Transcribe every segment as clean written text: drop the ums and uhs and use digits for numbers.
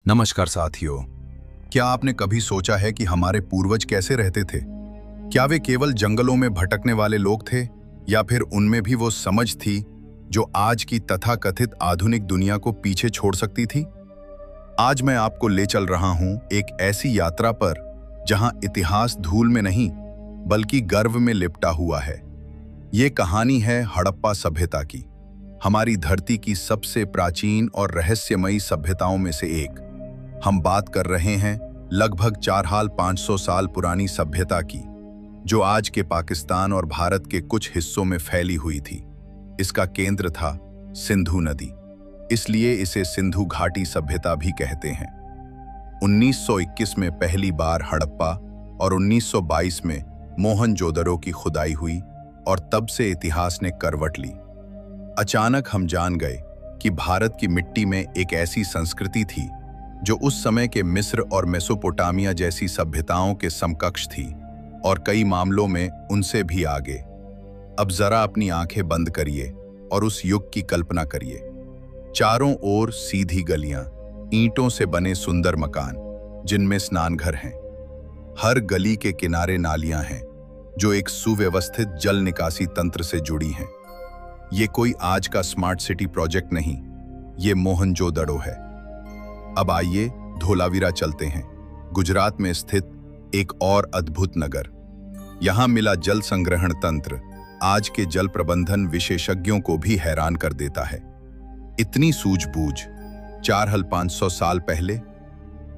नमस्कार साथियों। क्या आपने कभी सोचा है कि हमारे पूर्वज कैसे रहते थे? क्या वे केवल जंगलों में भटकने वाले लोग थे या फिर उनमें भी वो समझ थी जो आज की तथाकथित आधुनिक दुनिया को पीछे छोड़ सकती थी? आज मैं आपको ले चल रहा हूं एक ऐसी यात्रा पर जहां इतिहास धूल में नहीं बल्कि गर्व में लिपटा हुआ है। ये कहानी है हड़प्पा सभ्यता की, हमारी धरती की सबसे प्राचीन और रहस्यमयी सभ्यताओं में से एक। हम बात कर रहे हैं लगभग 4500 साल पुरानी सभ्यता की, जो आज के पाकिस्तान और भारत के कुछ हिस्सों में फैली हुई थी। इसका केंद्र था सिंधु नदी, इसलिए इसे सिंधु घाटी सभ्यता भी कहते हैं। 1921 में पहली बार हड़प्पा और 1922 में मोहनजोदड़ो की खुदाई हुई और तब से इतिहास ने करवट ली। अचानक हम जान गए कि भारत की मिट्टी में एक ऐसी संस्कृति थी जो उस समय के मिस्र और मेसोपोटामिया जैसी सभ्यताओं के समकक्ष थी और कई मामलों में उनसे भी आगे। अब जरा अपनी आंखें बंद करिए और उस युग की कल्पना करिए। चारों ओर सीधी गलियां, ईंटों से बने सुंदर मकान जिनमें स्नानघर हैं। हर गली के किनारे नालियां हैं जो एक सुव्यवस्थित जल निकासी तंत्र से जुड़ी हैं। ये कोई आज का स्मार्ट सिटी प्रोजेक्ट नहीं, ये मोहनजोदड़ो है। अब आइए धोलावीरा चलते हैं, गुजरात में स्थित एक और अद्भुत नगर। यहां मिला जल संग्रहण तंत्र आज के जल प्रबंधन विशेषज्ञों को भी हैरान कर देता है। इतनी सूझबूझ 4500 साल पहले।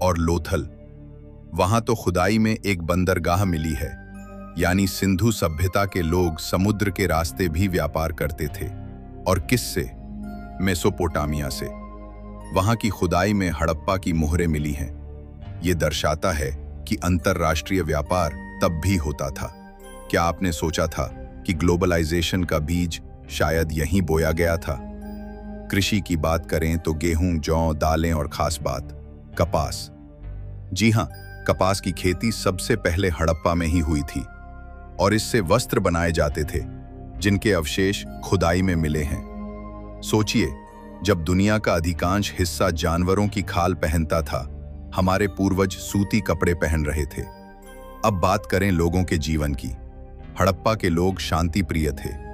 और लोथल, वहां तो खुदाई में एक बंदरगाह मिली है, यानी सिंधु सभ्यता के लोग समुद्र के रास्ते भी व्यापार करते थे। और किससे? मेसोपोटामिया से। वहां की खुदाई में हड़प्पा की मोहरें मिली हैं। ये दर्शाता है कि अंतरराष्ट्रीय व्यापार तब भी होता था। क्या आपने सोचा था कि ग्लोबलाइजेशन का बीज शायद यहीं बोया गया था? कृषि की बात करें तो गेहूं, जौ, दालें और खास बात कपास। जी हां, कपास की खेती सबसे पहले हड़प्पा में ही हुई थी और इससे वस्त्र बनाए जाते थे जिनके अवशेष खुदाई में मिले हैं। सोचिए, जब दुनिया का अधिकांश हिस्सा जानवरों की खाल पहनता था, हमारे पूर्वज सूती कपड़े पहन रहे थे। अब बात करें लोगों के जीवन की। हड़प्पा के लोग शांति प्रिय थे।